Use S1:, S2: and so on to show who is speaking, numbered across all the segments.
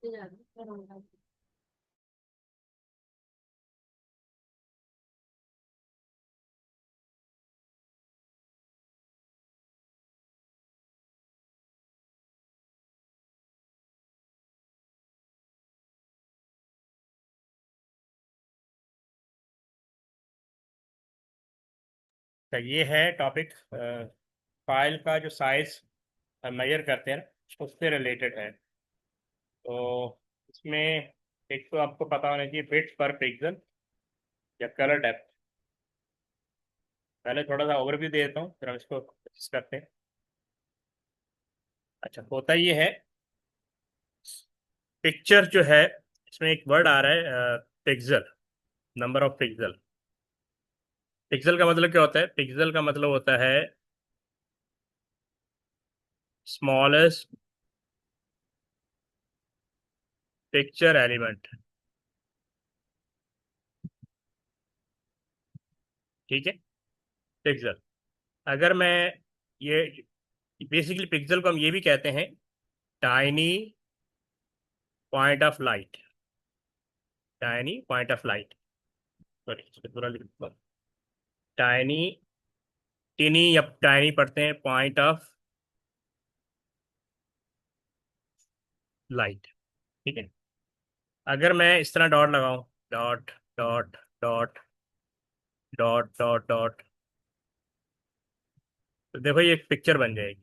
S1: तो ये है टॉपिक। फाइल का जो साइज मेजर करते हैं ना, उससे रिलेटेड है। तो इसमें एक तो आपको पता होना चाहिए बिट्स पर पिक्सल या कलर डेप्थ। पहले थोड़ा सा ओवरव्यू दे देता हूँ, फिर हम इसको डिस्कस करते हैं। अच्छा, होता ये है, पिक्चर जो है इसमें एक वर्ड आ रहा है pixel, number of pixel. Pixel का मतलब क्या होता है? पिक्सल का मतलब होता है स्मॉलेस्ट पिक्चर एलिमेंट। ठीक है, पिक्सल। अगर मैं ये बेसिकली पिक्सल को हम ये भी कहते हैं tiny point of light. Tiny point of light, sorry पूरा लिख, टाइनी, टिनी या टाइनी पढ़ते हैं, पॉइंट ऑफ लाइट। ठीक है, अगर मैं इस तरह डॉट लगाऊं, dot dot dot dot dot dot, तो देखो ये एक पिक्चर बन जाएगी।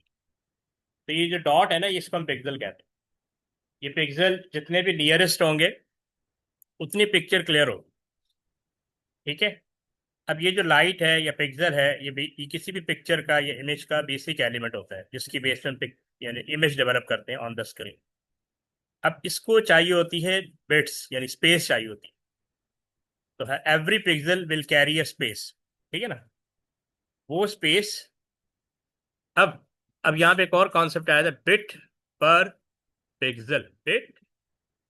S1: तो ये जो डॉट है ना, इसको हम पिक्सल कहते हैं। ये पिक्सल जितने भी नियरेस्ट होंगे उतनी पिक्चर क्लियर हो। ठीक है, अब ये जो लाइट है या पिक्सल है, ये किसी भी पिक्चर का या इमेज का बेसिक एलिमेंट होता है, जिसकी बेस पे हम यानी इमेज डेवलप करते हैं ऑन द स्क्रीन। अब इसको चाहिए होती है बिट्स, यानी स्पेस चाहिए होती है। तो every pixel will carry a space. ठीक है ना, वो स्पेस। अब अब यहाँ पे एक और कॉन्सेप्ट आया था, बिट पर पिक्सल। बिट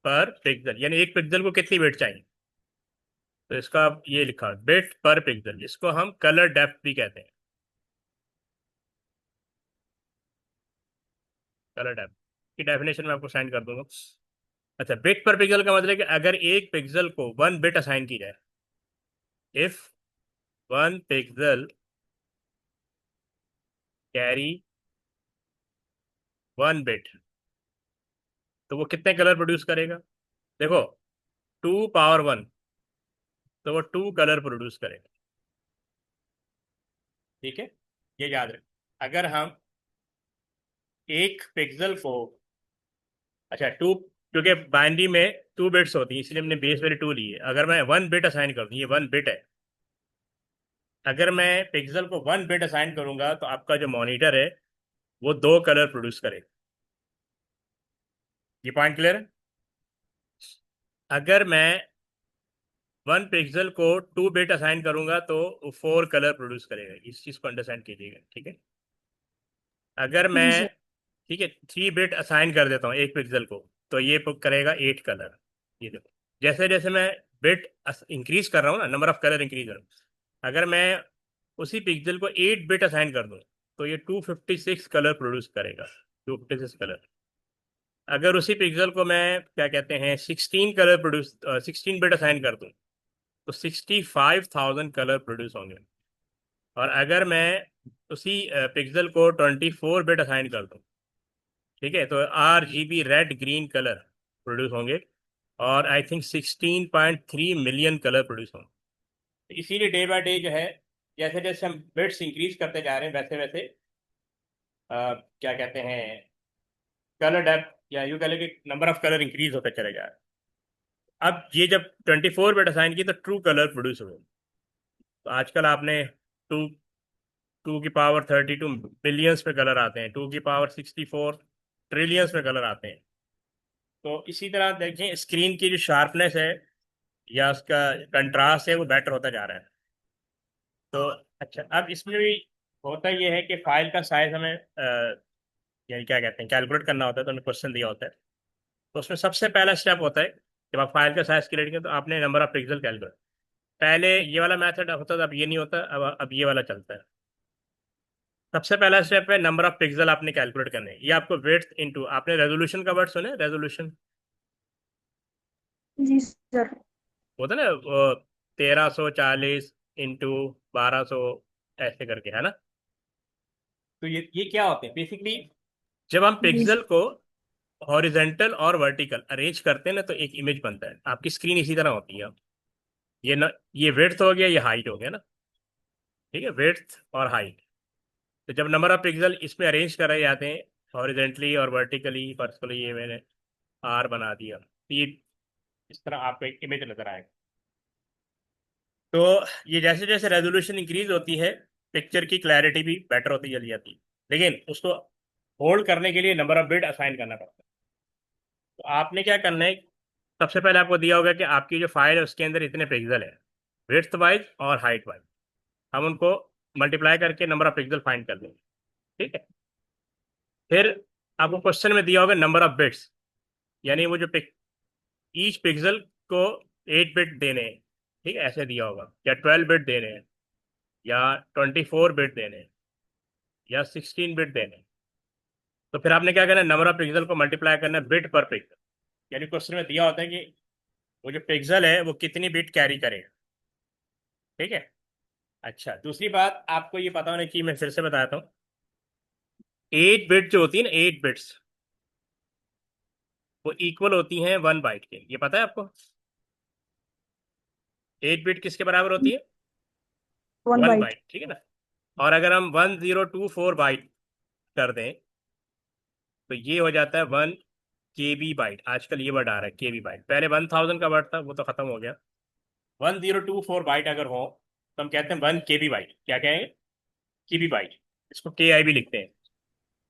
S1: पर पिक्सल यानी एक पिक्सल को कितनी बिट चाहिए। तो इसका ये लिखा बिट पर पिक्सल, इसको हम कलर डेप्थ भी कहते हैं। कलर डेप्थ की डेफिनेशन मैं आपको सेंड कर दूंगा। अच्छा, बिट पर पिक्सल का मतलब है कि अगर एक पिक्सल को वन बिट असाइन की जाए, if one pixel carry one bit, तो वो कितने कलर प्रोड्यूस करेगा? देखो, टू पावर वन, तो वो टू कलर प्रोड्यूस करेगा। ठीक है, ये याद रखें। अगर हम एक पिक्सल को, अच्छा टू, क्योंकि बाइनरी में टू बिट्स होती हैं इसलिए हमने बेस वैल्यू टू ली है। अगर मैं वन बिट असाइन कर दूं, ये वन बिट है, अगर मैं पिक्सल को वन बिट असाइन करूंगा तो आपका जो मॉनिटर है वो दो कलर प्रोड्यूस करेगा। ये पॉइंट क्लियर है? अगर मैं वन पिक्सल को टू बिट असाइन करूंगा तो फोर कलर प्रोड्यूस करेगा। इस चीज को अंडरस्टैंड कीजिएगा। ठीक है, अगर
S2: जी
S1: मैं,
S2: सर।
S1: ठीक है, थ्री बिट असाइन कर देता हूँ एक पिक्सल को, तो ये करेगा एट कलर। ये देखो, जैसे जैसे मैं बिट इंक्रीज कर रहा हूँ ना, नंबर ऑफ कलर इंक्रीज कर रहा हूँ, अगर मैं उसी पिक्सल को एट बिट असाइन कर दूँ तो ये 256 कलर प्रोड्यूस करेगा। 256 कलर। अगर उसी पिक्सल को मैं क्या कहते हैं 16 बिट असाइन कर दूँ तो 65,000 कलर प्रोड्यूस होंगे। और अगर मैं उसी पिक्सल को 24 बिट असाइन कर दूँ, ठीक है, तो RGB red green colour produce होंगे। और I think 16.3 million colour produce होंगे। तो इसीलिए डे बाय डे जो है, जैसे जैसे हम बिट्स इंक्रीज करते जा रहे हैं वैसे वैसे क्या कहते हैं कलर डेप्थ या यूँ कह लें कि नंबर ऑफ कलर इंक्रीज होते चले जा रहे हैं। अब ये जब 24 बिट असाइन की तो ट्रू कलर प्रोड्यूस हुए। तो आजकल आपने टू टू की पावर 32 बिलियंस पे कलर आते हैं, टू की पावर 64 ट्रिलियंस में कलर आते हैं। तो इसी तरह देखें, स्क्रीन की जो शार्पनेस है या उसका कंट्रास्ट है वो बेटर होता जा रहा है। तो अच्छा, अब इसमें भी होता ये है कि फाइल का साइज हमें यानी क्या कहते हैं कैलकुलेट करना होता है। तो हमें क्वेश्चन दिया होता है, तो उसमें सबसे पहला स्टेप होता है जब आप फाइल का साइज क्रिएट करें तो आपने नंबर ऑफ पिक्सल कैलकुलेट। पहले ये वाला मेथड होता था, अब ये नहीं होता, अब ये वाला चलता है। सबसे पहला स्टेप है नंबर ऑफ पिक्सल आपने कैलकुलेट करने हैं। ये आपको विड्थ इनटू, आपने रेजोल्यूशन का वर्ड सुने, रेजोल्यूशन?
S2: जी सर।
S1: होता ना वो 1340 इंटू 1200 ऐसे करके, है ना। तो ये क्या होते हैं बेसिकली, जब हम
S2: जी
S1: पिक्सल
S2: सर।
S1: को हॉरिजेंटल और वर्टिकल अरेंज करते हैं ना, तो एक इमेज बनता है। आपकी स्क्रीन इसी तरह होती है। ये ना, ये विड्थ हो गया, ये हाइट हो गया ना। ठीक है, विड्थ और हाइट। तो जब नंबर ऑफ पिक्सल इसमें अरेंज करे जाते हैं हॉरिजेंटली और वर्टिकली, पर्सनली ये मैंने आर बना दिया, तो ये इस तरह आपको एक इमेज नजर आएगा। तो ये जैसे जैसे रेजोल्यूशन इंक्रीज होती है, पिक्चर की क्लैरिटी भी बेटर होती चली जाती है। लेकिन उसको होल्ड करने के लिए नंबर ऑफ बिट असाइन करना पड़ता है। तो आपने क्या करना है, सबसे पहले आपको दिया होगा कि आपकी जो फाइल है उसके अंदर इतने पिक्सल है, विड्थ वाइज और हाइट वाइज। हम उनको मल्टीप्लाई करके नंबर ऑफ पिक्सल फाइंड कर लेंगे। ठीक है। फिर आपको क्वेश्चन में दिया होगा नंबर ऑफ बिट्स, यानी वो जो ईच पिक्सल को 8 बिट देने हैं। ठीक है, ऐसे दिया होगा, या 12 बिट देने हैं, या 24 बिट देने हैं, या 16 बिट देने हैं। तो फिर आपने क्या करना है, नंबर ऑफ पिक्सल को मल्टीप्लाई करना है बिट पर पिक्सल। यानी क्वेश्चन में दिया होता है कि वो जो पिक्सल है वो कितनी बिट कैरी करेगा। ठीक है। अच्छा, दूसरी बात आपको ये पता होना चाहिए, मैं फिर से बताता हूँ। 8 बिट जो होती है ना, 8 बिट्स, वो इक्वल होती हैं 1 बाइट के। ये पता है आपको? 8 बिट किसके बराबर होती है?
S2: One
S1: one
S2: byte.
S1: बाइट ठीक है ना। और अगर हम 1024 बाइट कर दें, तो ये हो जाता है 1 KB बाइट। आजकल ये वर्ड आ रहा है KB बाइट, पहले 1000 का वर्ड था, वो तो खत्म हो गया। 1024 बाइट अगर हो तो हम कहते हैं 1 KB बाइट। क्या कहेंगे? KB bite. इसको KI भी लिखते हैं।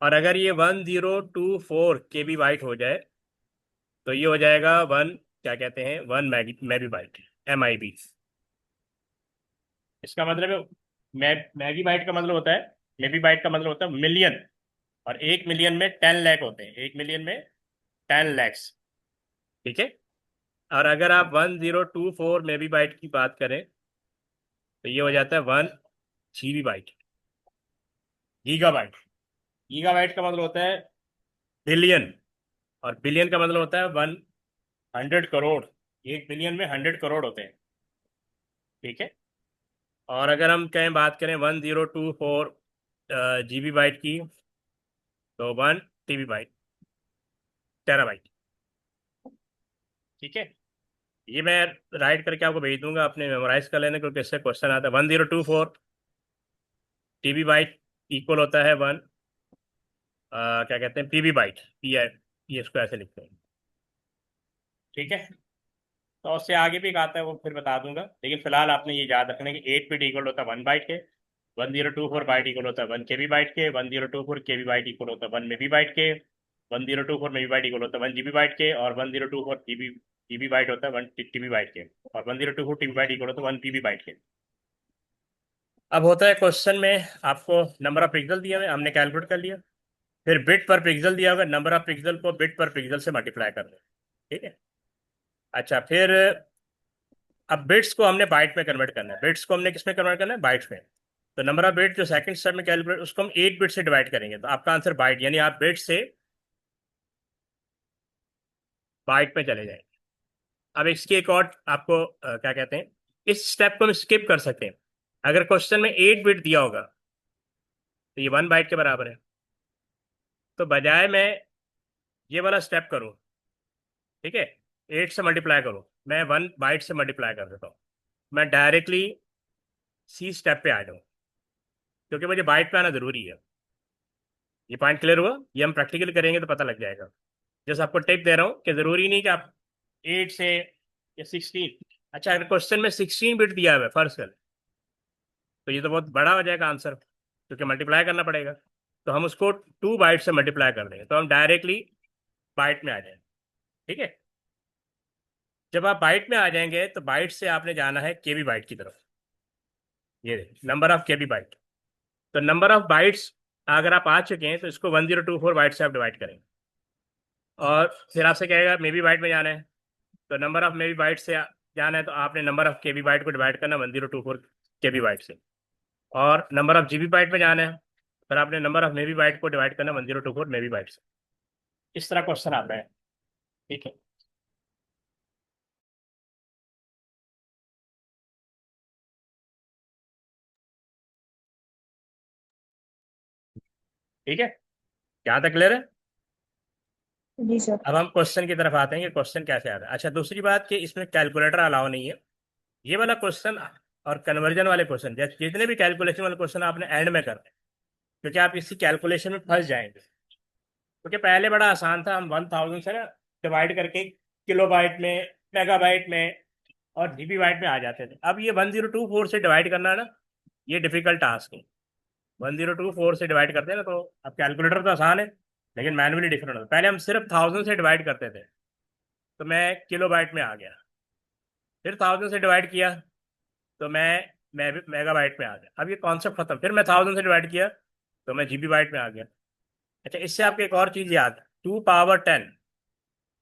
S1: और अगर ये 1024 KB बाइट हो जाए, तो ये हो जाएगा क्या कहते हैं, 1 मैगी बाइट, MIB। इसका मतलब है, मैगी बाइट का मतलब होता है, मेबी बाइट का मतलब होता है मिलियन। और 1 मिलियन में 10 लाख होते हैं, 1 मिलियन में 10 लैक्स। ठीक है। और अगर आप 1024 मेबी बाइट की बात करें, तो ये हो जाता है 1 GB बाइट, गीगाबाइट। गीगाबाइट का मतलब होता है बिलियन, और बिलियन का मतलब होता है 100 करोड़। 1 बिलियन में 100 करोड़ होते हैं। ठीक है। और अगर हम कहें, बात करें 1024 GB बाइट की, तो 1 TB बाइट, टेराबाइट। ठीक है। ये मैं राइट करके आपको भेज दूंगा, अपने मेमोराइज कर लेना, क्योंकि इससे क्वेश्चन आता है। 1024 TB बाइट इक्वल होता है क्या कहते हैं, PB बाइट, PI, ये इसको ऐसे लिखते हैं। ठीक है। तो उससे आगे भी एक आता है, वो फिर बता दूंगा, लेकिन फिलहाल आपने ये याद रखना है कि 8 बिट इक्वल होता है 1 बाइट के, 1024 बाइट इक्वल होता है 1 KB बाइट के, 1024 KB बाइट इक्वल होता है 1 मेबी बाइट के, 1024 मेबी बाइट इक्वल होता है 1 GB बाइट के, और 1024 जीबी बाइट होता है 1 TB बाइट के, और 1024 TB बाइट इक्वल होता है 1 PB बाइट के। अब होता है क्वेश्चन में आपको नंबर ऑफ पिक्सल दिया हुआ है, हमने कैलकुलेट कर लिया। फिर बिट पर पिक्सल दिया होगा, नंबर ऑफ पिक्सल को बिट पर पिक्सल से मल्टीप्लाई कर दो। ठीक है। अच्छा, फिर अब बिट्स को हमने बाइट में कन्वर्ट करना है। बिट्स को हमने किस में कन्वर्ट करना है? बाइट्स में। तो नंबर ऑफ बिट जो सेकंड स्टेप में कैलकुलेट, उसको हम 8 बिट से डिवाइड करेंगे, तो आपका आंसर बाइट, यानी आप बिट से बाइट में चले जाएंगे। अब इसकी एक और आपको क्या कहते हैं, इस स्टेप को हम स्किप कर सकते हैं। अगर क्वेश्चन में 8 बिट दिया होगा, तो ये 1 बाइट के बराबर है। तो बजाय मैं ये वाला स्टेप करूं, ठीक है, 8 से मल्टीप्लाई करूं, मैं 1 बाइट से मल्टीप्लाई कर देता हूँ। मैं डायरेक्टली C स्टेप पे आ जाऊँ, क्योंकि मुझे बाइट पे आना जरूरी है। ये पॉइंट क्लियर हुआ? ये हम प्रैक्टिकली करेंगे तो पता लग जाएगा। जैसे आपको टिप दे रहा हूँ कि जरूरी नहीं कि आप 8 से या 16। अच्छा, अगर क्वेश्चन में 16 बिट दिया हुआ है फर्ज कर, तो ये तो बहुत बड़ा हो जाएगा आंसर, क्योंकि मल्टीप्लाई करना पड़ेगा। तो हम उसको 2 बाइट से मल्टीप्लाई कर देंगे, तो हम डायरेक्टली बाइट में आ जाएंगे। ठीक है। जब आप बाइट में आ जाएंगे, तो बाइट से आपने जाना है केबी बाइट की तरफ। ये नंबर ऑफ केबी बाइट। तो नंबर ऑफ बाइट्स अगर आप आ चुके हैं, तो इसको 1024 बाइट से आप डिवाइड करें। और फिर आपसे कहेगा मेबी बाइट में जाना है, तो नंबर ऑफ मेबी बाइट से जाना है, तो आपने नंबर ऑफ केबी बाइट को डिवाइड करना 1024 केबी बाइट से। और नंबर ऑफ जीबी बाइट में जाना है, फिर आपने नंबर ऑफ मेबी बाइट को डिवाइड करना 1024 मेबी बाइट से। इस तरह क्वेश्चन आता है। ठीक है। ठीक है, यहाँ तक क्लियर है।
S2: जी सर।
S1: अब हम क्वेश्चन की तरफ आते हैं कि क्वेश्चन कैसे आता है। अच्छा, दूसरी बात कि इसमें कैलकुलेटर अलाउ नहीं है। ये वाला क्वेश्चन और कन्वर्जन वाले क्वेश्चन, जैसे जितने भी कैलकुलेशन वाले क्वेश्चन आपने एंड में करने हैं, क्योंकि आप इसी कैलकुलेशन में फंस जाएंगे। क्योंकि पहले बड़ा आसान था, हम 1000 से ना डिवाइड करके किलो बाइट में, मेगाबाइट में और जीबी बाइट में आ जाते थे। अब ये 1024 से डिवाइड करना ना, ये डिफिकल्ट टास्क है। 1024 से डिवाइड करते हैं ना, तो अब कैलकुलेटर तो आसान है, लेकिन मैनुअली डिफरेंट होता है। पहले हम सिर्फ 1000 से डिवाइड करते थे, तो मैं किलो बाइट में आ गया। फिर 1000 से डिवाइड किया, तो मैं भी मेगाबाइट में आ गया। अब ये कॉन्सेप्ट खत्म। फिर मैं 1000 से डिवाइड किया, तो मैं जीबी बाइट में आ गया। अच्छा, इससे आपको एक और चीज़ याद है, 2 power 10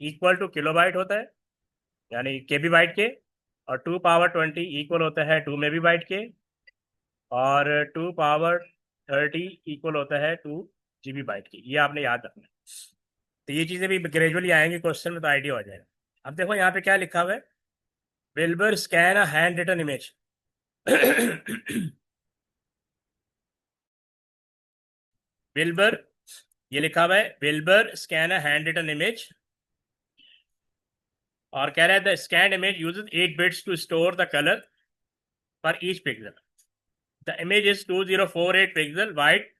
S1: equal two kilo byte होता है, यानी के बी बाइट के। और 2 पावर 20 इक्वल होता है 2 मेबी बाइट के। और 2 पावर 30 इक्वल होता है 2 जीबी बाइट की। ये आपने याद रखना है। तो ये चीज़ें भी ग्रेजुअली आएंगी क्वेश्चन में, तो आइडिया हो जाएगा। अब देखो यहाँ पे क्या लिखा हुआ है, Wilbur scan a handwritten image. Wilbur, ये लिखा हुआ है Wilbur scan a handwritten image. और कह रहा है the scan image uses 8 bits to store the colour for each pixel. The image is 2048 pixel wide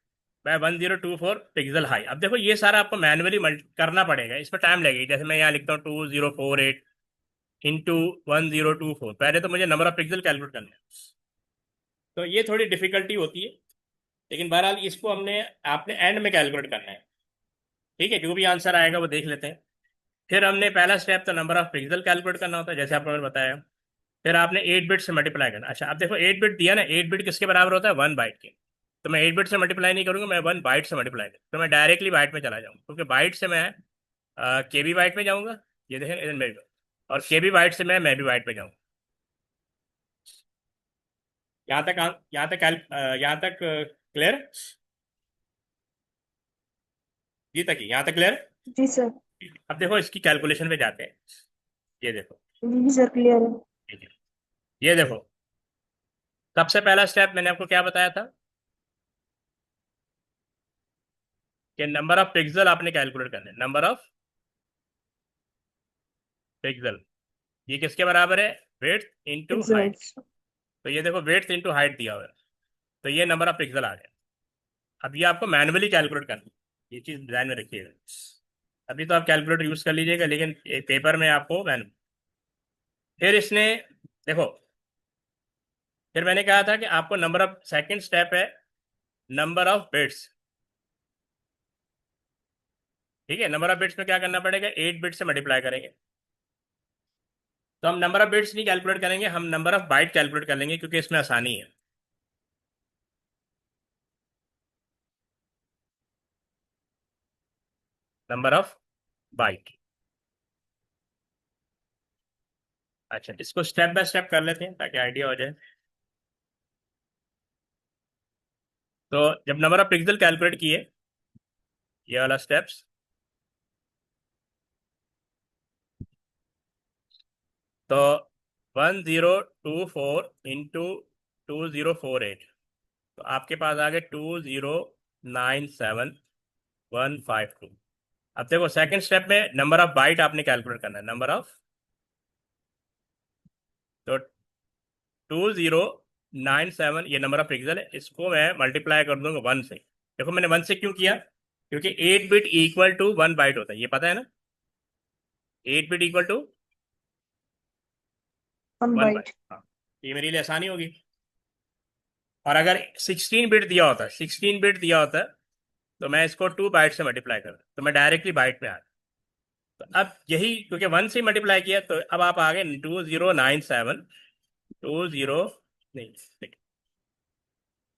S1: by 1024 pixel high. अब देखो ये सारा आपको मैनुअली करना पड़ेगा, इसमें टाइम लगेगा। जैसे मैं यहाँ लिखता हूँ 2048 इंटू 1024, पहले तो मुझे नंबर ऑफ पिक्सल कैलकुलेट करना है, तो ये थोड़ी डिफिकल्टी होती है। लेकिन बहरहाल इसको हमने आपने एंड में कैलकुलेट करना है। ठीक है, जो भी आंसर आएगा वो देख लेते हैं। फिर हमने पहला स्टेप तो नंबर ऑफ पिक्सल कैलकुलेट करना होता है, जैसे आपको मैंने बताया। फिर आपने 8 बिट से मल्टीप्लाई करना। अच्छा, अब देखो 8 बिट दिया ना, 8 बिट किसके बराबर होता है, 1 बाइट के। तो मैं 8 बिट से मल्टीप्लाई नहीं करूंगा, मैं 1 बाइट से मल्टीप्लाई करूँ, तो मैं डायरेक्टली बाइट में चला जाऊंगा, क्योंकि बाइट से मैं के बी बाइट में जाऊंगा। ये देखें इधर मेरे को। और के बी बाइट से मैं भी बाइट में जाऊंगा। यहाँ तक क्लियर। जी तक ही, यहाँ तक क्लियर।
S2: जी सर।
S1: अब देखो इसकी कैलकुलेशन पे जाते हैं। ये देखो,
S2: जी सर, क्लियर है।
S1: ठीक है, ये देखो, सबसे पहला स्टेप मैंने आपको क्या बताया था कि नंबर ऑफ पिक्सल आपने कैलकुलेट करना है। नंबर ऑफ पिक्सल, ये किसके बराबर है, विड्थ इंटू हाइट।
S2: पिक्सल्स।
S1: तो ये देखो विड्थ इंटू हाइट दिया हुआ है, तो ये नंबर ऑफ पिक्सल आ गया। अब ये आपको मैनुअली कैलकुलेट करनी है, ये चीज़ ध्यान में रखिएगा। अभी तो आप कैलकुलेटर यूज़ कर लीजिएगा, लेकिन पेपर में आपको मैनुअल। फिर इसने देखो, फिर मैंने कहा था कि आपको नंबर ऑफ, सेकंड स्टेप है नंबर ऑफ बिट्स। ठीक है, नंबर ऑफ बिट्स में क्या करना पड़ेगा, 8 बिट से मल्टीप्लाई करेंगे। तो हम नंबर ऑफ बिट्स नहीं कैलकुलेट करेंगे, हम नंबर ऑफ बाइट कैलकुलेट कर लेंगे, क्योंकि इसमें आसानी है। Number of bite. अच्छा, इसको स्टेप बाय स्टेप कर लेते हैं ताकि आइडिया हो जाए। तो जब नंबर ऑफ पिक्सल कैलकुलेट किए, ये वाला स्टेप्स, तो 1024 इंटू 2048, तो आपके पास आ गए 2097152। अब देखो सेकंड स्टेप में नंबर ऑफ बाइट आपने कैलकुलेट करना है। नंबर ऑफ, तो 2097 ये नंबर ऑफ पिक्सल है, इसको मैं मल्टीप्लाई कर दूंगा 1 से। देखो मैंने 1 से क्यों किया, क्योंकि 8 बिट इक्वल टू 1 बाइट होता है, ये पता है ना। 8 bit equal to
S2: one
S1: 1 byte.
S2: Byte.
S1: हाँ, ये मेरे लिए आसानी होगी। और अगर 16 बिट दिया होता है, 16 बिट दिया होता है, तो मैं इसको 2 बाइट से मल्टीप्लाई कर, तो मैं डायरेक्टली बाइट में आ। तो अब यही, क्योंकि 1 से मल्टीप्लाई किया, तो अब आप आ गए 2097, 20, नहीं,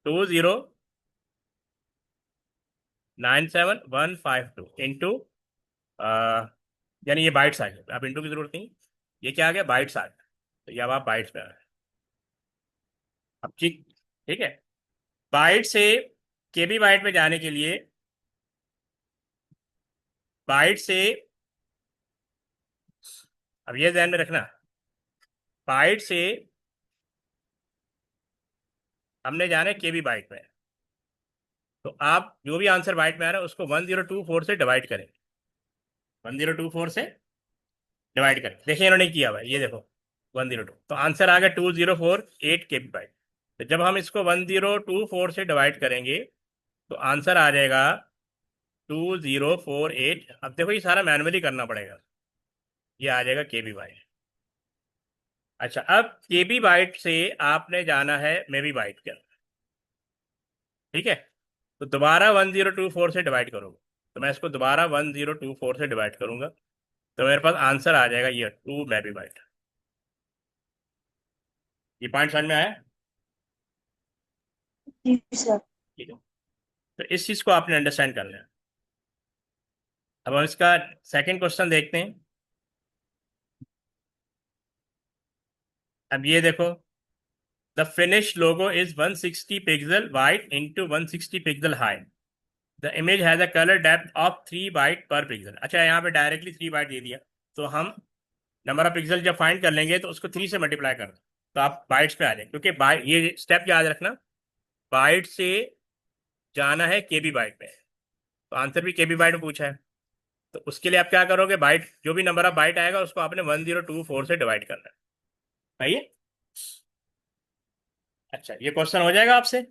S1: 2097152 इंटू, यानी ये बाइट्स आ गए, अब इंटू की जरूरत नहीं, ये क्या आ गया, बाइट्स आ गया। तो ये अब आप बाइट्स में आ गए। अब ठीक, ठीक है, बाइट से केबी बाइट में जाने के लिए, बाइट से, अब ये ध्यान में रखना, बाइट से हमने जाना है केबी बाइट में। तो आप जो भी आंसर बाइट में आ रहा है उसको 1024 से डिवाइड करें, 1024 से डिवाइड करें। देखिए इन्होंने किया हुआ है, ये देखो 102, तो आंसर आ गया 2048 के बाइट। तो जब हम इसको 1024 से डिवाइड करेंगे तो आंसर आ जाएगा 2048। अब देखो ये सारा मैनुअली करना पड़ेगा, ये आ जाएगा केबी बाइट। अच्छा, अब केबी बाइट से आपने जाना है मेबी बाइट के अंदर, ठीक है। तो दोबारा 1024 से डिवाइड करोगे, तो मैं इसको दोबारा 1024 से डिवाइड करूंगा, तो मेरे पास आंसर आ जाएगा ये 2 मेबी बाइट। ये पॉइंट समझ में आया?
S2: जी सर।
S1: ठीक है, तो इस चीज को आपने अंडरस्टैंड करना है। अब हम इसका सेकंड क्वेश्चन देखते हैं। अब ये देखो, the Finnish logo is 160 pixel wide into 160 pixel high, the image has a colour depth of 3 byte per pixel. अच्छा, यहाँ पे डायरेक्टली 3 बाइट दे दिया, तो हम नंबर ऑफ पिक्सल जब फाइंड कर लेंगे तो उसको 3 से मल्टीप्लाई कर दो, तो आप बाइट्स पे आ जाए, क्योंकि बाइट, ये स्टेप याद रखना, बाइट से जाना है केबी बाइट में, तो आंसर भी केबी बाइट में पूछा है। तो उसके लिए आप क्या करोगे, बाइट जो भी नंबर ऑफ बाइट आएगा उसको आपने 1024 से डिवाइड करना है। सही है? अच्छा, ये क्वेश्चन हो जाएगा आपसे।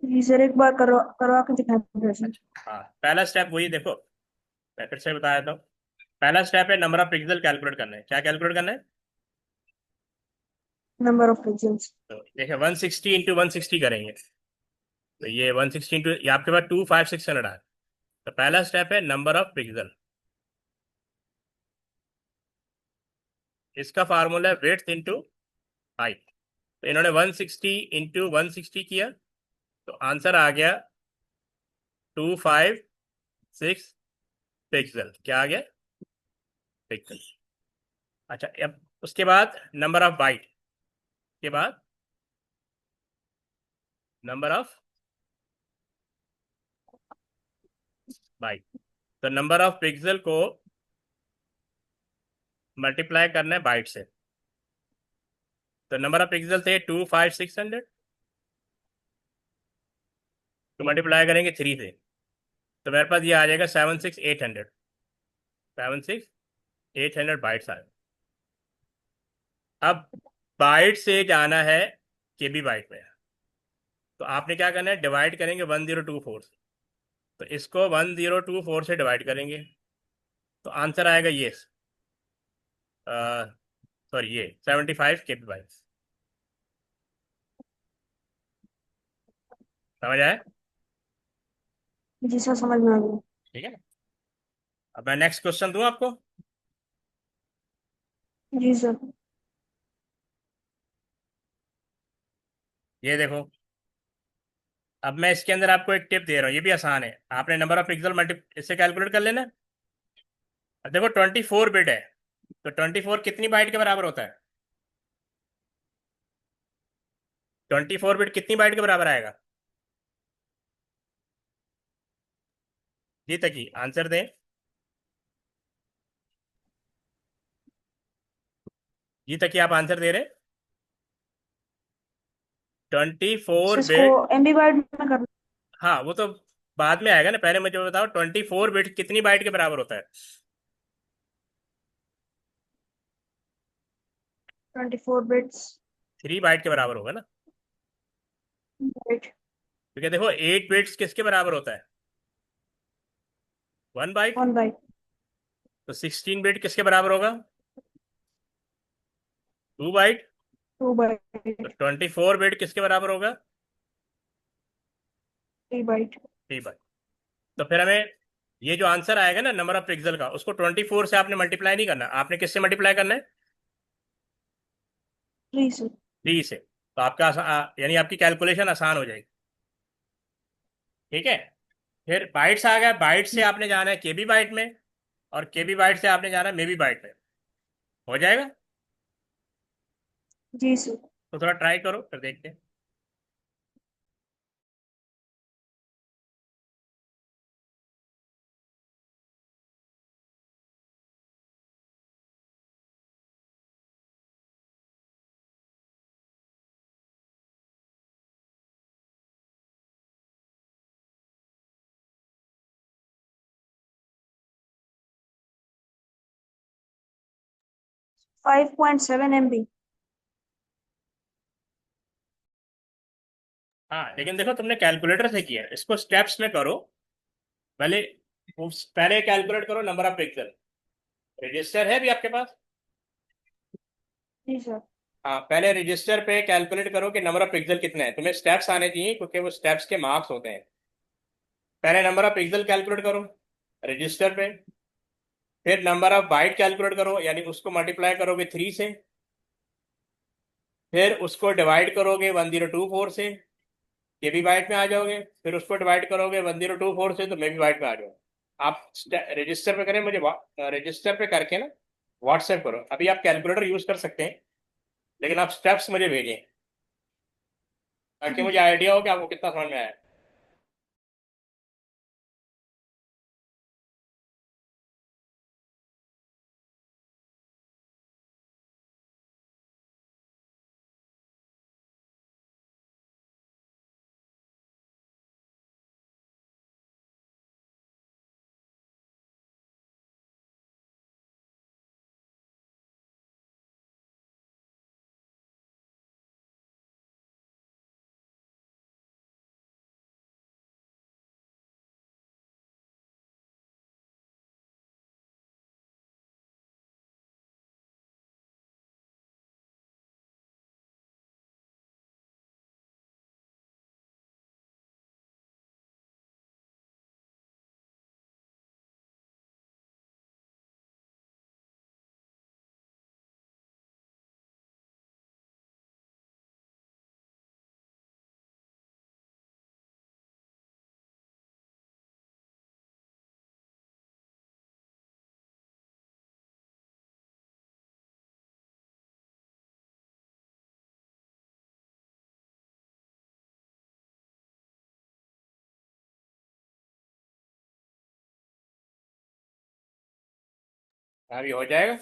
S2: जी सर, एक बार करवा के दिखा दीजिए सर।
S1: अच्छा, हाँ, पहला स्टेप वही देखो, मैं फिर से बता देता हूँ। पहला स्टेप है नंबर ऑफ पिक्सल कैलकुलेट करना है। क्या कैलकुलेट करना है?
S2: Number of pixels.
S1: तो देखिए 160 इंटू 160 करेंगे, तो ये 160 इंटू, ये आपके पास 25600 आ। तो पहला स्टेप है नंबर ऑफ पिक्सल, इसका फार्मूला है विड्थ इंटू हाइट। तो इन्होंने 160 इंटू 160 किया, तो आंसर आ गया 256 पिक्सल। क्या आ गया? पिक्सल। अच्छा, अब उसके बाद नंबर ऑफ बाइट के बाद नंबर ऑफ बाइट, तो नंबर ऑफ पिक्सल को मल्टीप्लाई करना है बाइट से। तो नंबर ऑफ पिक्सल थे 25600, तो मल्टीप्लाई करेंगे 3 से, तो मेरे पास ये आ जाएगा 76800। 76800 बाइट्स आ। अब बाइट से जाना है केबी बाइट में, तो आपने क्या करना है, डिवाइड करेंगे 1024 से, तो इसको 1024 से डिवाइड करेंगे, तो आंसर आएगा ये, सॉरी, ये 75 केबी बाइट्स। समझ आया?
S2: जी सर, समझ में आ गया।
S1: ठीक है, अब मैं नेक्स्ट क्वेश्चन दूं आपको।
S2: जी सर।
S1: ये देखो, अब मैं इसके अंदर आपको एक टिप दे रहा हूँ, ये भी आसान है। आपने नंबर ऑफ पिक्सल मल्टी इससे कैलकुलेट कर लेना। अब देखो 24 बिट है, तो 24 कितनी बाइट के बराबर होता है? 24 बिट कितनी बाइट के बराबर आएगा? जी तक ही आंसर दें। जी तक ही आप आंसर दे रहे हैं। ट्वेंटी
S2: सर
S1: फोर
S2: इसको
S1: बिट
S2: एमबी बाइट में करना।
S1: हाँ, वो तो बाद में आएगा ना, पहले मुझे बताओ 24 बिट कितनी बाइट के बराबर होता है?
S2: 24 बिट्स।
S1: 3 बाइट के बराबर होगा ना,
S2: बाइट।
S1: क्योंकि देखो 8 बिट्स किसके बराबर होता है? 1 बाइट।
S2: 1 बाइट।
S1: तो 16 बिट किसके बराबर होगा? 2 बाइट।
S2: 2 बाइट।
S1: तो 24 बिट किसके बराबर होगा?
S2: 3 बाइट।
S1: 3 बाइट। तो फिर हमें ये जो आंसर आएगा ना नंबर ऑफ पिक्सल का, उसको 24 से आपने मल्टीप्लाई नहीं करना, आपने किससे मल्टीप्लाई करना है?
S2: 3 सर।
S1: 3 से। तो आपका यानी आपकी कैलकुलेशन आसान हो जाएगी। ठीक है, फिर बाइट्स आ गया, बाइट से आपने जाना है केबी बाइट में, और केबी बाइट से आपने जाना है मेबी बाइट में। हो जाएगा?
S2: जी सर।
S1: तो थोड़ा ट्राई करो, फिर देखते हैं।
S2: 5.7 MB।
S1: हाँ, लेकिन देखो तुमने कैलकुलेटर से किया है, इसको स्टेप्स में करो। पहले पहले कैलकुलेट करो नंबर ऑफ पिक्सल। रजिस्टर है भी आपके पास?
S2: जी सर।
S1: हाँ, पहले रजिस्टर पे कैलकुलेट करो कि नंबर ऑफ पिक्सल कितने हैं। तुम्हें स्टेप्स आने चाहिए क्योंकि वो स्टेप्स के मार्क्स होते हैं। पहले नंबर ऑफ पिक्सल कैलकुलेट करो रजिस्टर पे। फिर नंबर ऑफ बाइट कैलकुलेट करो, यानी उसको मल्टीप्लाई करोगे 3 से। फिर उसको डिवाइड करोगे 1024 से, ये भी बाइट में आ जाओगे। फिर उसको डिवाइड करोगे 1024 से, तो मैं भी बाइट में आ जाऊंगा। आप रजिस्टर पे करें, मुझे रजिस्टर पे करके ना व्हाट्सएप करो। अभी आप कैलकुलेटर यूज कर सकते हैं, लेकिन आप स्टेप्स मुझे भेजें ताकि
S2: जी
S1: मुझे
S2: सर।
S1: आइडिया हो कि आपको कितना समझ में आया। अभी हो जाएगा।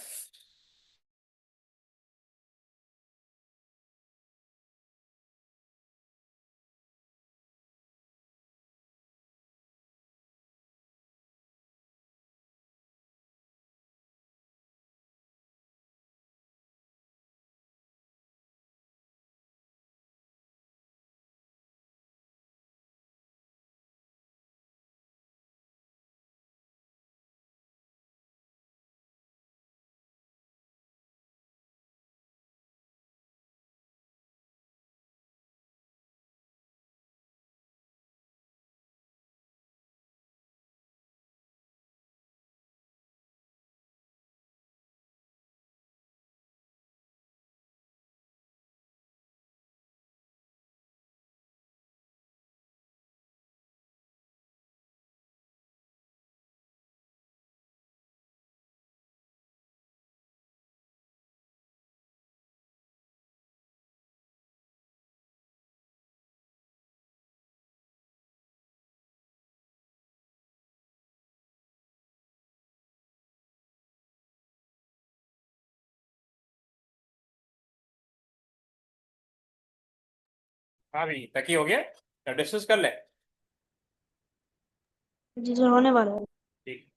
S1: हाँ भी तक ही हो गया, डिस्कस कर ले।
S2: जी सर, होने वाला है।
S1: ठीक।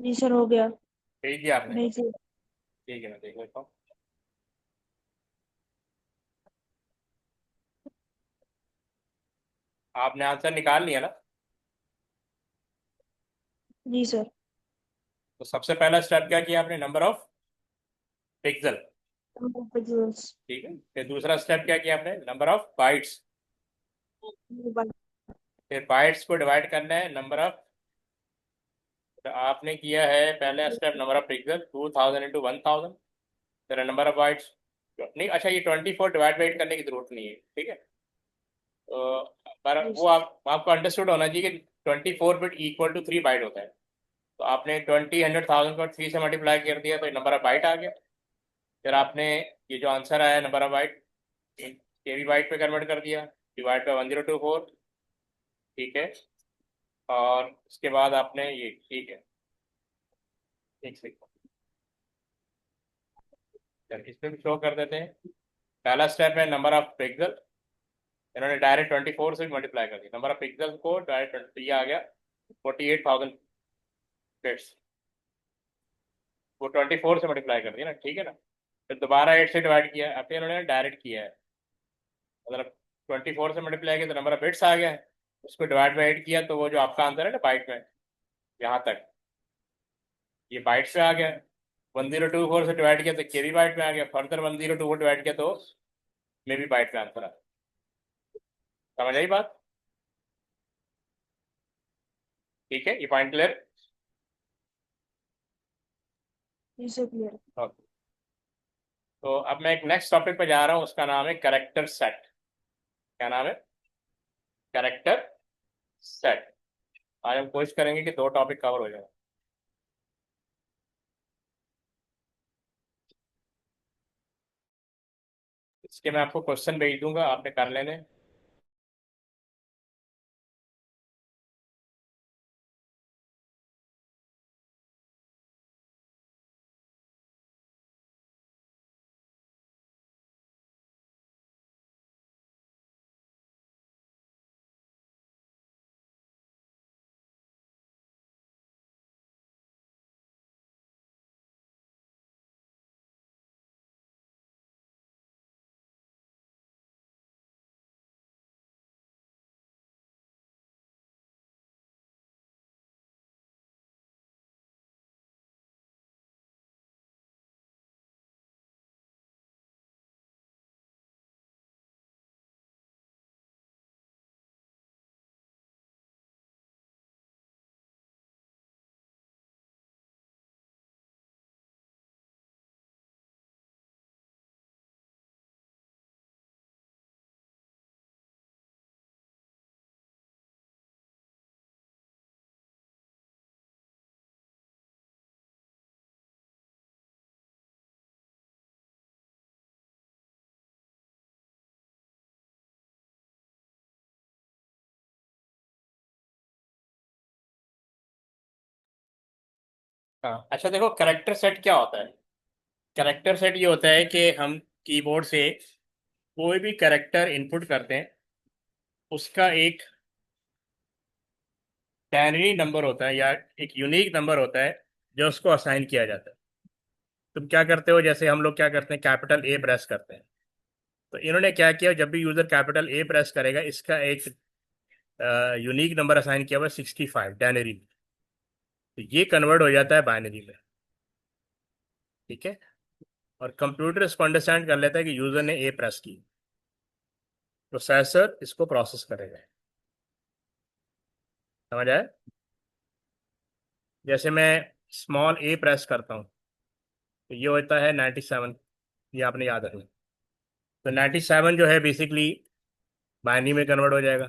S2: जी सर, हो गया।
S1: भेज दिया आपने?
S2: भेजिए।
S1: ठीक है, मैं देख लेता हूँ। आपने आंसर निकाल लिया ना?
S2: जी सर।
S1: तो सबसे पहला स्टेप क्या किया आपने? Number of pixel.
S2: number of pixels.
S1: ठीक है, फिर दूसरा स्टेप क्या किया आपने, नंबर ऑफ बाइट्स। फिर बाइट्स को डिवाइड करना है नंबर ऑफ, तो आपने किया है पहला step number of pixel 2000 into 1000, तेरा नंबर ऑफ बाइट्स। नहीं अच्छा, ये 24 डिवाइड बाइट करने की जरूरत नहीं है, ठीक है। तो पर वो आपको अंडरस्टूड होना चाहिए कि 24 बिट इक्वल टू 3 बाइट होता है। तो आपने 20 100,000 को 3 से मल्टीप्लाई कर दिया तो नंबर ऑफ बाइट आ गया। फिर आपने ये जो आंसर आया number of byte KB byte पे कन्वर्ट कर दिया, डिवाइड बाय 1024, ठीक है। और उसके बाद आपने ये, ठीक है, एक सेकंड, चल इस पे भी शो कर देते हैं। पहला स्टेप है नंबर ऑफ पिक्सल, इन्होंने डायरेक्ट 24 से मल्टीप्लाई कर दिया, नंबर ऑफ पिक्सल को डायरेक्ट ये आ गया 48,000 बिट्स, वो 24 से मल्टीप्लाई कर दिया ना, ठीक है ना। फिर दोबारा 8 से डिवाइड किया, अब इन्होंने डायरेक्ट किया है, मतलब 24 से मल्टीप्लाई किया तो नंबर ऑफ बिट्स आ गया है, उसको डिवाइड बाई 8 किया तो वो जो आपका आंसर है ना बाइट में, यहाँ तक ये बाइट पे आ गया। 1024 से डिवाइड किया तो के भी बाइट में आ गया, फर्दर 1024 डिवाइड किया तो मे भी बाइट में आंसर आ गया। समझ आई बात? ठीक है, ये पॉइंट क्लियर?
S2: इसे क्लियर।
S1: ओके, तो अब मैं एक नेक्स्ट टॉपिक पे जा रहा हूँ, उसका नाम है करेक्टर सेट। क्या नाम है? Character set. आज हम कोशिश करेंगे कि 2 टॉपिक कवर हो जाए। इसके मैं आपको क्वेश्चन भेज दूंगा, आपने कर लेने। हाँ अच्छा, देखो करेक्टर सेट क्या होता है। करेक्टर सेट ये होता है कि हम कीबोर्ड से कोई भी करेक्टर इनपुट करते हैं, उसका एक बाइनरी नंबर होता है या एक यूनिक नंबर होता है जो उसको असाइन किया जाता है। तुम क्या करते हो, जैसे हम लोग क्या करते हैं, कैपिटल ए प्रेस करते हैं। तो इन्होंने क्या किया, जब भी यूजर कैपिटल ए प्रेस करेगा इसका एक यूनिक नंबर असाइन किया हुआ 65 बाइनरी में, तो ये कन्वर्ट हो जाता है बाइनरी में, ठीक है। और कंप्यूटर इसको अंडरस्टैंड कर लेता है कि यूजर ने ए प्रेस की, प्रोसेसर इसको प्रोसेस करेगा। समझ आया? जैसे मैं स्मॉल ए प्रेस करता हूँ तो ये होता है 97, ये आपने याद रखना। तो 97 जो है बेसिकली बाइनरी में कन्वर्ट हो जाएगा,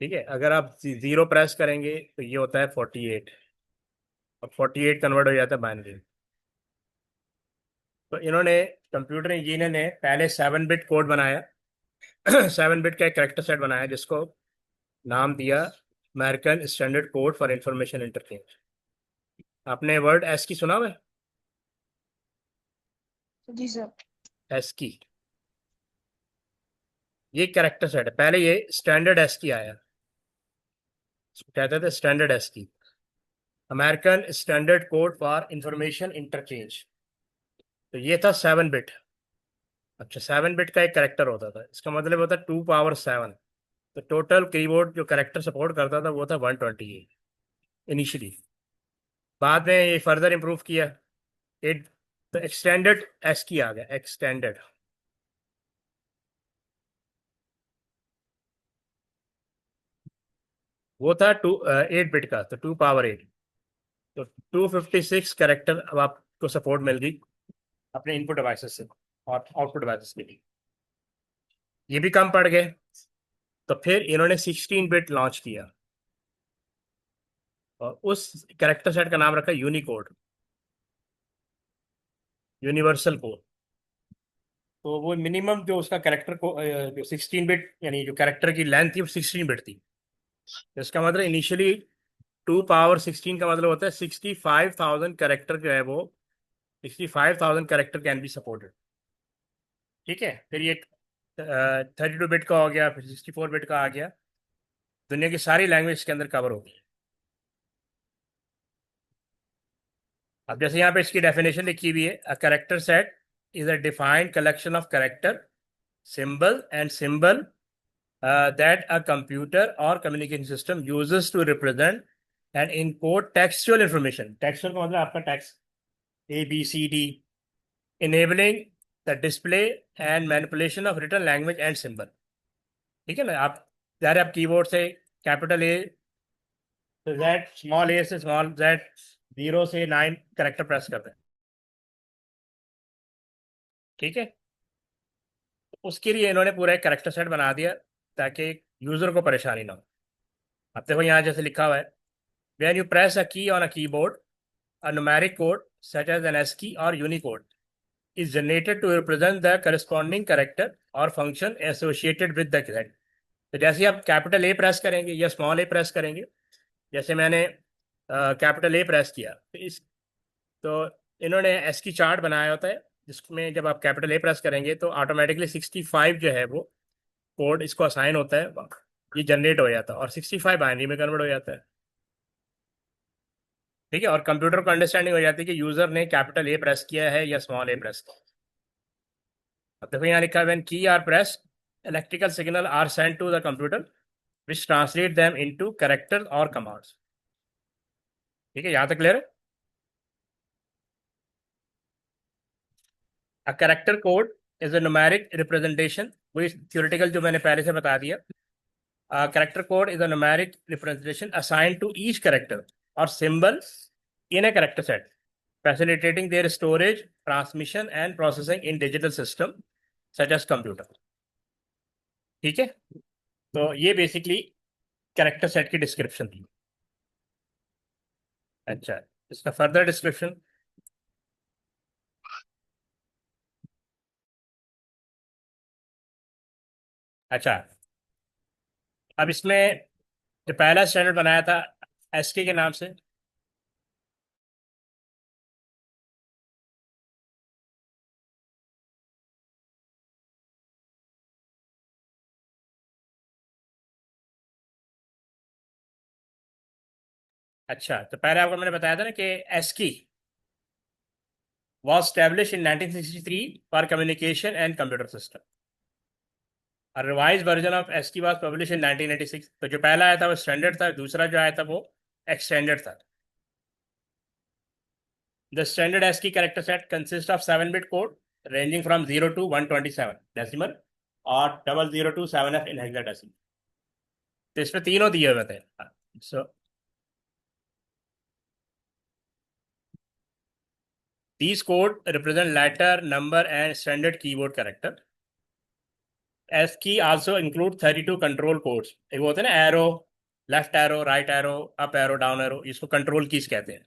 S1: ठीक है। अगर आप जीरो प्रेस करेंगे तो ये होता है 48, और 48 कन्वर्ट हो जाता है बाइनरी में। तो इन्होंने, कंप्यूटर इंजीनियर ने पहले 7 बिट कोड बनाया 7 बिट का एक करेक्टर सेट बनाया जिसको नाम दिया American standard code for information interchange. आपने वर्ड एस की सुना हुआ है?
S2: जी सर।
S1: एस की, ये करेक्टर सेट है। पहले ये स्टैंडर्ड एस की आया, इसको कहते थे स्टैंडर्ड एस की, American standard code for information interchange. तो ये था 7 बिट। अच्छा, 7 बिट का एक करेक्टर होता था, इसका मतलब होता है 2 पावर 7। तो टोटल कीबोर्ड जो करेक्टर सपोर्ट करता था वो था 128 इनिशियली। बाद में ये फर्दर इम्प्रूव किया 8 तो एक्सटेंडेड एस की आ गया, एक्सटेंडेड। वो था 8 बिट का, तो 2 पावर 8, तो 256 कैरेक्टर अब आपको सपोर्ट मिल गई अपने इनपुट डिवाइसेस से और आउटपुट डिवाइसेस के लिए। ये भी कम पड़ गए, तो फिर इन्होंने 16 बिट लॉन्च किया और उस कैरेक्टर सेट का नाम रखा यूनिकोड, यूनिवर्सल कोड। तो वो मिनिमम जो उसका कैरेक्टर को जो 16 बिट, यानी जो कैरेक्टर की लेंथ थी वो 16 बिट थी। तो इसका मतलब इनिशियली 2 पावर 16 का मतलब होता है 65,000 कैरेक्टर जो है वो 65,000 कैरेक्टर कैन बी सपोर्टेड। ठीक है, फिर ये 32 बिट का हो गया, फिर 64 बिट का आ गया। दुनिया की सारी लैंग्वेज के अंदर कवर होगी। अब जैसे यहाँ पे इसकी डेफिनेशन लिखी हुई है, a character set is a defined collection of character, symbol and symbol that a computer or communication system uses to represent and encode textual information. Textual का मतलब आपका text A B C D, enabling the display and manipulation of written language and symbol. ठीक है ना, आप जैसे आप keyboard से कैपिटल ए से जेड, स्मॉल ए से स्मॉल जेड, 0 से 9 करेक्टर प्रेस करते हैं। ठीक है, उसके लिए इन्होंने पूरा एक करेक्टर सेट बना दिया ताकि यूजर को परेशानी ना हो। अब देखो यहाँ जैसे लिखा हुआ है, when you press a key on a keyboard, a numeric code such as an ASCII or Unicode is generated to represent the corresponding character or function associated with the cassette. तो जैसे ही आप कैपिटल ए प्रेस करेंगे या small ए press करेंगे, जैसे मैंने capital A press किया तो इन्होंने एस्की चार्ट बनाया होता है, जिसमें जब आप कैपिटल ए प्रेस करेंगे तो ऑटोमेटिकली 65 जो है वो कोड इसको असाइन होता है, ये जनरेट हो जाता है और 65 बाइनरी में कन्वर्ट हो जाता है। ठीक है, और कंप्यूटर को अंडरस्टैंडिंग हो जाती है कि यूजर ने कैपिटल ए प्रेस किया है या स्मॉल ए प्रेस किया। अब देखो यहाँ लिखा है when key are press, electrical signal are send to the computer which translate them into character और कमांड्स। ठीक है, यहाँ तक क्लियर है। A character code is a numeric representation, वही थ्योरेटिकल जो मैंने पहले से बता दिया। Character code is a numeric representation assigned to each character और symbol in a character set, facilitating their storage, transmission, and processing in digital system such as computer. ठीक है, तो ये बेसिकली कैरेक्टर सेट की डिस्क्रिप्शन थी। अच्छा, इसका further description. अच्छा, अब इसमें जो पहला स्टैंडर्ड बनाया था एसके के नाम से। अच्छा, तो पहले आपको मैंने बताया था ना कि ASCII was established in 1963 for communication and computer system. A revised version of ASCII was published in 1986. तो जो पहला आया था वो स्टैंडर्ड था, दूसरा जो आया था वो एक्सटेंडेड था। The standard ASCII character set consists of 7-bit code ranging from 0 to 127 decimal और 0027F in hexadecimal। तो इसमें तीनों दिए हुए थे। So these code represent letter, number and standard keyboard character. ASCII also include 32 control codes। एक वो होते हैं ना, arrow, left arrow, right arrow, up arrow, down arrow, इसको कंट्रोल कीज कहते हैं,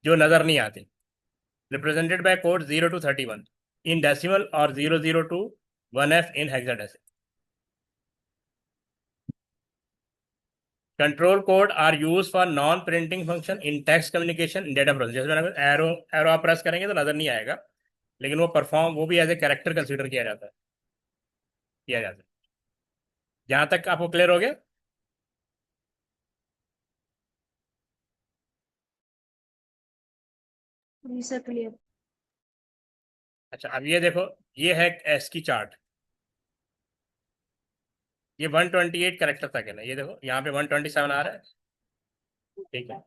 S1: जो नजर नहीं आते। Represented by code 0 to 31 in decimal or 00 to 1F in hexadecimal। Control code are use for non printing function in text communication in data process. जैसे मैंने arrow arrow आप प्रेस करेंगे तो नजर नहीं आएगा, लेकिन वो परफॉर्म, वो भी एज ए कैरेक्टर कंसिडर किया जाता है, किया जाता है। जहां तक आपको क्लियर हो गया।
S2: जी सर, क्लियर।
S1: अच्छा, अब ये देखो, ये है एस की चार्ट। ये 128 कैरेक्टर तक है ना, ये देखो यहाँ पे 127 आ रहा है। ठीक है,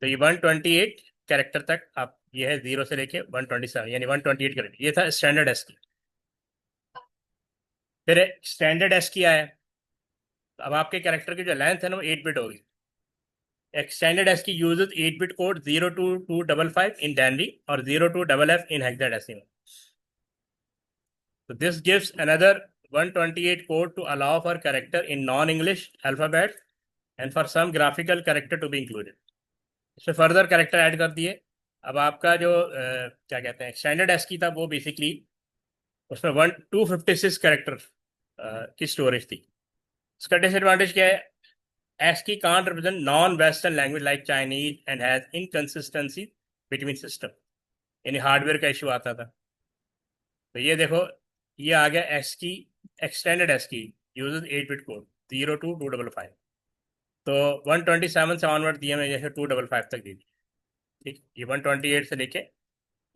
S1: तो ये 128 कैरेक्टर तक आप, ये है 0 से लेके 127, यानी 128 कैरेक्टर, ये था स्टैंडर्ड एस की। फिर स्टैंडर्ड एस की आया, तो अब आपके कैरेक्टर की जो लेंथ है ना वो 8 बिट होगी। एक्सटेंडेड एस की यूजेस 8 बिट कोड 02255 इन डैनरी और 02FF in hexadecimal. So this gives another 128 code to allow for character in non-English alphabet and for some graphical character to be included. इसमें further character add कर दिए। अब आपका जो क्या कहते हैं एक्सटेंडेड एस की था वो बेसिकली उसमें 256 कैरेक्टर की स्टोरेज थी। इसका डिसएडवांटेज क्या है? ASCII can't represent non-Western language like Chinese and has inconsistency between system, यानी हार्डवेयर का इशू आता था। तो ये देखो, ये आ गया ASCII extended ASCII uses 8 bit code 02255। तो 127 से ऑनवर्ड दिए मैं जैसे 255 तक दी थी। ठीक, ये 128 से लेके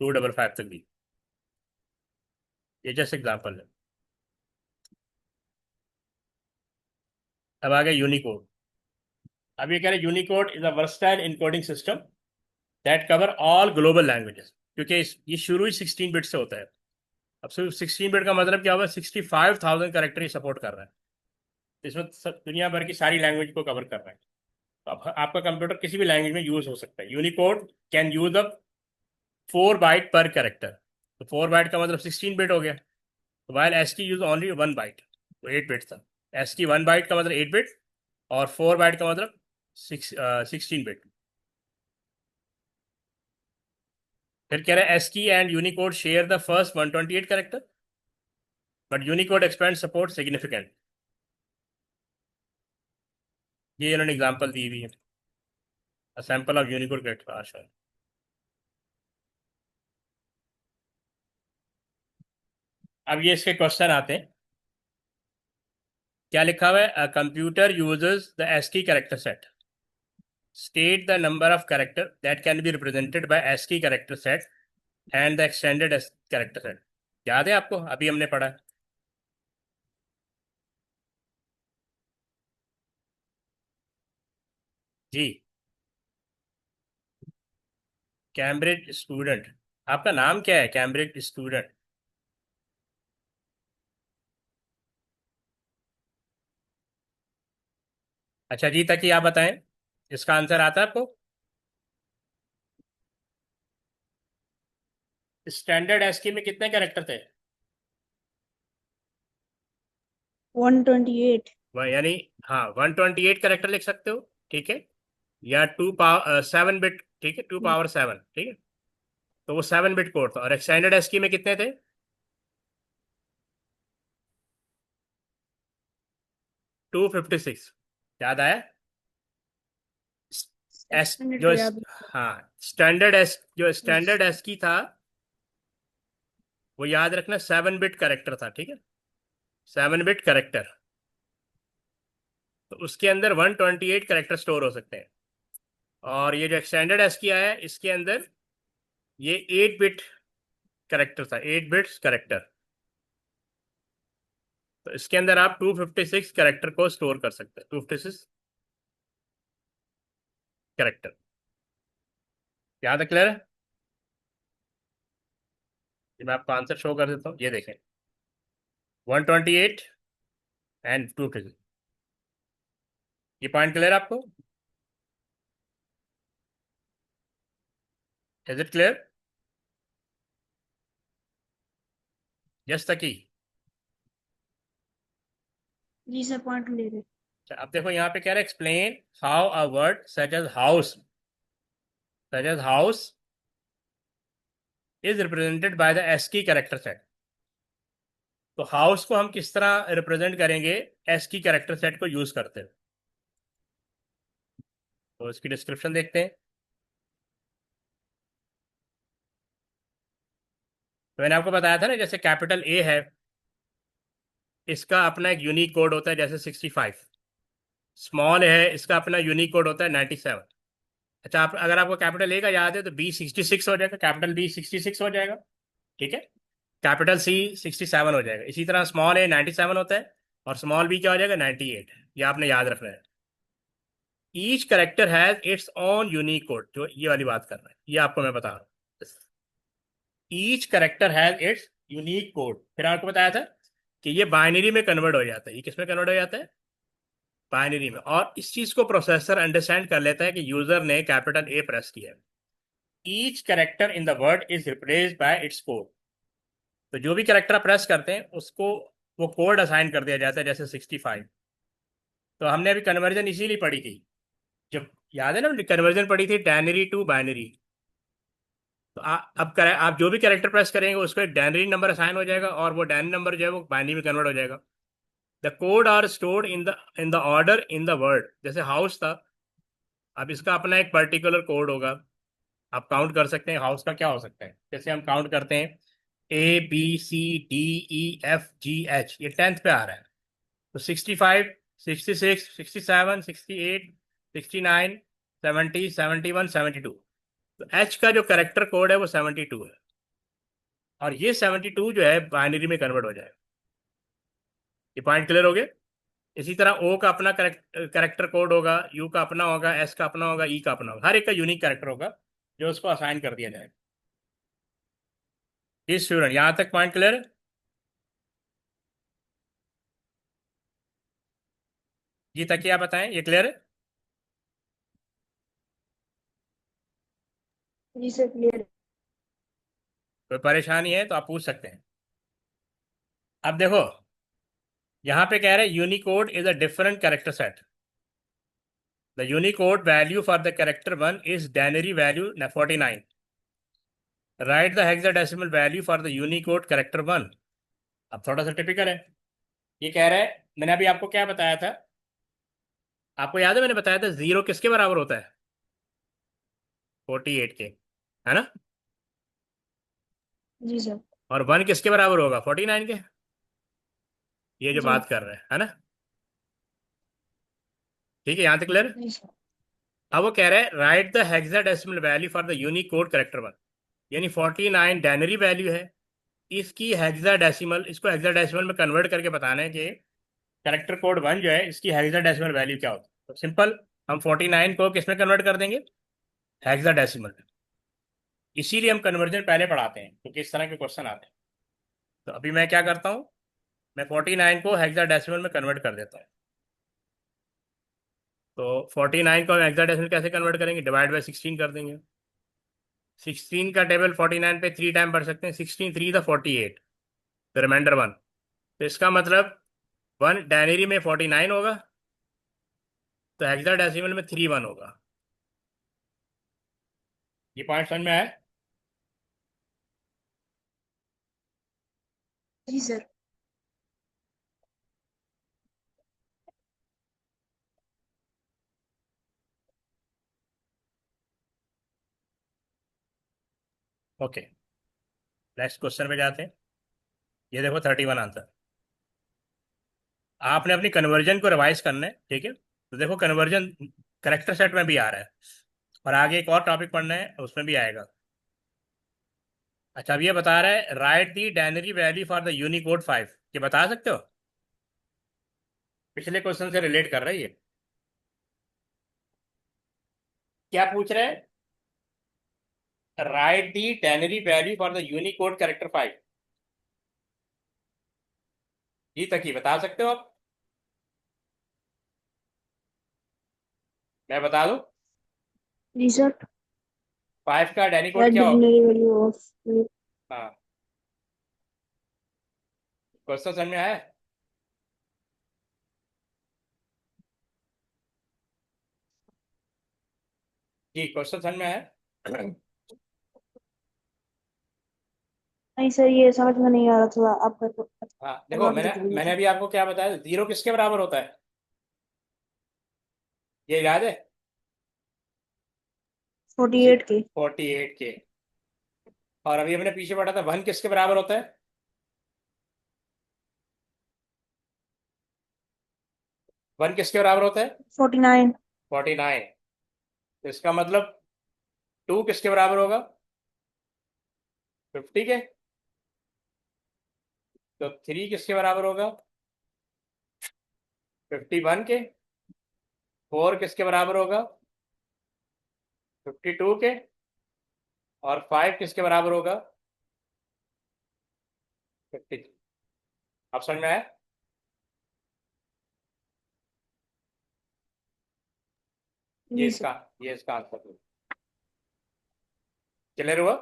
S1: 255 तक दी। ये जस्ट एग्जाम्पल है। अब आ गया यूनिकोड। अब ये कह रहे Unicode is a versatile encoding system that cover all global languages, क्योंकि ये शुरू ही 16 बिट से होता है। अब सिर्फ 16 बिट का मतलब क्या हुआ? 65,000 कैरेक्टर ही सपोर्ट कर रहा है। इसमें दुनिया भर की सारी लैंग्वेज को कवर कर रहा है। तो आपका कंप्यूटर किसी भी लैंग्वेज में यूज हो सकता है। Unicode can use up 4 byte per character. तो 4 बाइट का मतलब 16 बिट हो गया। तो while ASCII use only 1 byte, तो 8 बिट था। एस्की 1 बाइट का मतलब 8 बिट और 4 बाइट का मतलब 16 बिट। फिर कह रहे हैं ASCII and Unicode share the first 128 character but Unicode expand support significant. ये इन्होंने एग्जांपल दी हुई है, a sample of Unicode character. अब ये इसके क्वेश्चन आते हैं। क्या लिखा हुआ है? A computer uses the ASCII character set, state the number of character that can be represented by ASCII character set and the extended character set. याद है आपको? अभी हमने पढ़ा है। जी, कैम्ब्रिज स्टूडेंट। आपका नाम क्या है? Cambridge student. अच्छा जी, तक ही आप बताएं, इसका आंसर आता है आपको? स्टैंडर्ड ASCII में कितने कैरेक्टर थे?
S2: 128।
S1: यानी हाँ, 128 कैरेक्टर लिख सकते हो, ठीक है, या 2 पावर 7 बिट, ठीक है, 2 पावर 7, ठीक है। तो वो 7 बिट कोड था। और एक्सटेंडेड ASCII में कितने थे? 256। याद आया? एस
S2: मिनट
S1: जो
S2: तो याद
S1: हाँ, जो स्टैंडर्ड ASCII था वो याद रखना 7 बिट करेक्टर था, ठीक है, 7 बिट करेक्टर। तो उसके अंदर 128 करेक्टर स्टोर हो सकते हैं। और ये जो एक्सटेंडेड ASCII आया है इसके अंदर ये 8 बिट करेक्टर था, 8 बिट्स करेक्टर। तो इसके अंदर आप 256 करेक्टर को स्टोर कर सकते हैं, 256 करेक्टर। याद है? क्लियर है? ये मैं आपको आंसर शो कर देता हूँ, ये देखें, 128 एंड 256। ये पॉइंट क्लियर आपको? Is it clear? यस तक ही।
S2: जी सर, पॉइंट ले रहे।
S1: अब देखो यहाँ पे कह रहा है explain how a word such as house is represented by the ASCII character set. तो हाउस को हम किस तरह रिप्रेजेंट करेंगे ASCII कैरेक्टर सेट को यूज करते हैं? तो इसकी डिस्क्रिप्शन देखते हैं। तो मैंने आपको बताया था ना, जैसे कैपिटल A है, इसका अपना एक यूनिक कोड होता है जैसे 65। स्मॉल है, इसका अपना यूनिक कोड होता है 97। अच्छा, आप अगर आपको कैपिटल ए का याद है तो B 66 हो जाएगा, कैपिटल B 66 हो जाएगा, ठीक है, कैपिटल C 67 हो जाएगा। इसी तरह स्मॉल ए 97 होता है और स्मॉल B क्या हो जाएगा? 98। ये आपने याद रखना है। Each character has its own unique code, जो ये वाली बात कर रहा है, ये आपको मैं बता रहा हूँ। Each character has its unique code. फिर आपको बताया था कि ये बाइनरी में कन्वर्ट हो जाता है। ये किस में कन्वर्ट हो जाता है? बाइनरी में। और इस चीज को प्रोसेसर अंडरस्टैंड कर लेता है कि यूजर ने कैपिटल ए प्रेस किया है। Each character in the word is replaced by it's code. तो जो भी करेक्टर प्रेस करते हैं उसको वो कोड असाइन कर दिया जाता है, जैसे 65। तो हमने अभी कन्वर्जन इसीलिए पढ़ी थी, जब याद है ना, कन्वर्जन पढ़ी थी डायनरी टू बाइनरी। तो आप जो भी कैरेक्टर प्रेस करेंगे उसको एक डायनरी नंबर असाइन हो जाएगा, और वो डायनरी नंबर जो है वो बाइनरी में कन्वर्ट हो जाएगा। The code are stored in the order in the word. जैसे हाउस था, अब इसका अपना एक पर्टिकुलर कोड होगा। आप काउंट कर सकते हैं हाउस का क्या हो सकता है। जैसे हम काउंट करते हैं ABCDEFGH, ये 10th पे आ रहा है। तो 65, 66, 67, 68, 69, 70, 71, 72। तो एच का जो करेक्टर कोड है वो 72 है, और ये 72 जो है बाइनरी में कन्वर्ट हो जाएगा। ये पॉइंट क्लियर हो गया? इसी तरह ओ का अपना करेक्टर कोड होगा, यू का अपना होगा, एस का अपना होगा, ई का अपना होगा। हर एक का यूनिक करेक्टर होगा जो उसको असाइन कर दिया जाएगा। इस स्टूडेंट यहाँ तक पॉइंट क्लियर है? जी तक क्या बताएं, ये क्लियर है?
S2: जी सर क्लियर।
S1: कोई परेशानी है तो आप पूछ सकते हैं। अब देखो, यहाँ पे कह रहे हैं Unicode is a different character set. The Unicode value for the character 1 is binary value 49। Right the hexadecimal value for the Unicode character 1। अब थोड़ा सा टिपिकल है। ये कह रहा है, मैंने अभी आपको क्या बताया था? आपको याद है मैंने बताया था जीरो किसके बराबर होता है? 48 के, है ना?
S2: जी सर।
S1: और वन किसके बराबर होगा? 49 के। ये जो
S2: जी।
S1: बात कर रहे हैं, है ना? ठीक है, यहाँ तक क्लियर?
S2: जी सर।
S1: अब वो कह रहे हैं right the hexadecimal value for the unique code character 1। यानी 49 डायनरी वैल्यू है, इसकी हेक्साडेसिमल, इसको हेक्साडेसिमल में कन्वर्ट करके बताना है कि करेक्टर कोड 1 जो है इसकी हेक्साडेसिमल वैल्यू क्या होती है। तो सिंपल, हम 49 को किस में कन्वर्ट कर देंगे? हेक्साडेसिमल में। इसीलिए हम कन्वर्जन पहले पढ़ाते हैं क्योंकि इस तरह के क्वेश्चन आते हैं। तो अभी मैं क्या करता हूँ, मैं 49 को हेक्साडेसिमल में कन्वर्ट कर देता हूँ। तो 49 को हम हेक्साडेसिमल कैसे कन्वर्ट करेंगे? डिवाइड बाय 16 कर देंगे। 16 का टेबल 49 पे 3 टाइम पढ़ सकते हैं। 16 3 द 48, द रिमाइंडर 1। तो इसका मतलब 1 डायनरी में 49 होगा, तो हेक्साडेसिमल में 3 1 होगा। ये पॉइंट समझ में आया?
S2: जी सर।
S1: ओके, नेक्स्ट क्वेश्चन पे जाते हैं। ये देखो 31 आंसर। आपने अपनी कन्वर्जन को रिवाइज करना है, ठीक है? तो देखो कन्वर्जन करेक्टर सेट में भी आ रहा है, और आगे एक और टॉपिक पढ़ना है उसमें भी आएगा। अच्छा, अब ये बता रहा है right the binary value for the Unicode 5। ये बता सकते हो? पिछले क्वेश्चन से रिलेट कर रही है। क्या पूछ रहे हैं? Right the binary value for the Unicode character 5। जी तक ही बता सकते हो आप? मैं बता दूं?
S2: जी सर।
S1: 5 का डायनी कोड
S2: राइट
S1: क्या हो?
S2: Dictionary value of.
S1: हाँ, क्वेश्चन समझ में आया? जी, क्वेश्चन समझ में आया?
S2: नहीं सर, ये समझ में नहीं आ रहा, थोड़ा आप
S1: हाँ देखो,
S2: करवा के
S1: मैंने
S2: दिखा दीजिए
S1: मैंने
S2: सर।
S1: अभी आपको क्या बताया, जीरो किसके बराबर होता है? ये याद है?
S2: 48 के।
S1: 48 के। और अभी हमने पीछे पढ़ा था वन किसके बराबर होता है? वन किसके बराबर होता है?
S2: 49।
S1: 49। तो इसका मतलब टू किसके बराबर होगा? 50 के। तो थ्री किसके बराबर होगा? 51 के। 4 किसके बराबर होगा? 52 के। और 5 किसके बराबर होगा? 53। अब समझ में आया?
S2: जी सर।
S1: ये इसका आंसर। क्लियर हुआ?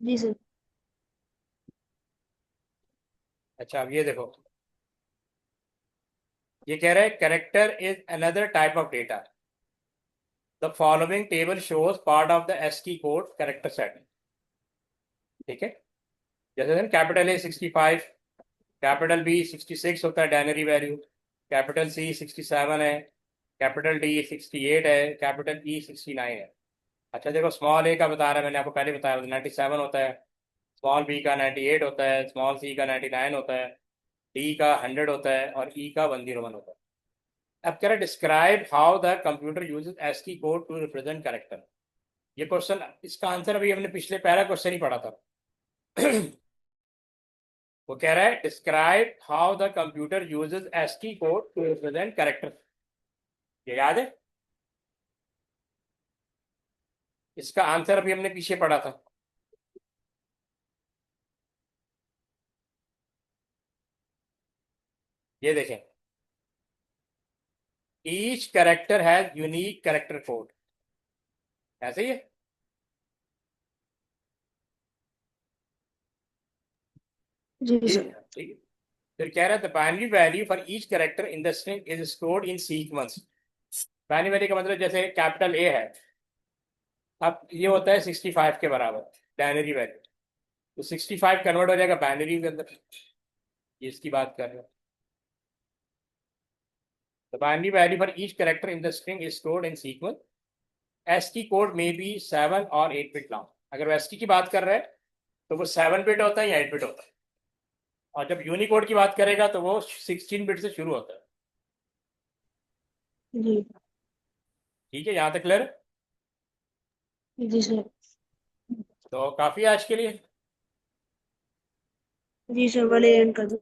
S2: जी सर।
S1: अच्छा, अब ये देखो, ये कह रहा है character is another type of data. The following table shows part of the ASCII code character set. ठीक है, जैसे कैपिटल ए 65, कैपिटल बी 66 होता है डायनरी वैल्यू, कैपिटल सी 67 है, कैपिटल डी 68 है, कैपिटल ई 69 है। अच्छा देखो, स्मॉल ए का बता रहा है, मैंने आपको पहले बताया 97 होता है, स्मॉल बी का 98 होता है, स्मॉल सी का 99 होता है, डी का 100 होता है, और ई का 101 होता है। अब कह रहा है describe how the computer uses ASCII code to represent character. ये क्वेश्चन, इसका आंसर अभी हमने पिछले पहला क्वेश्चन ही पढ़ा था। वो कह रहा है describe how the computer uses ASCII code to represent character. ये याद है? इसका आंसर अभी हमने पीछे पढ़ा था। ये देखें, each character has unique character code. ऐसे ही है।
S2: जी
S1: ठीक
S2: सर।
S1: है, फिर कह रहा है the binary value for each character in the string is stored in sequence. Binary value का मतलब जैसे कैपिटल ए है, अब ये होता है 65 के बराबर बाइनरी वैल्यू, तो 65 कन्वर्ट हो जाएगा बाइनरी के अंदर। ये इसकी बात कर रहे हैं। The binary value for each character in the string is stored in sequence. ASCII code में बी 7 और 8 बिट लॉन्ग। अगर वो एस्की की बात कर रहे हैं तो वो 7 बिट होता है या 8 बिट होता है, और जब यूनिकोड की बात करेगा तो वो 16 बिट से शुरू होता है।
S2: जी।
S1: ठीक है, यहाँ तक क्लियर?
S2: जी सर।
S1: तो काफी आज के लिए।
S2: जी सर, वाले एंड कर दो।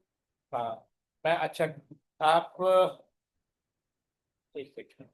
S1: हाँ, मैं अच्छा, आप एक सेकंड।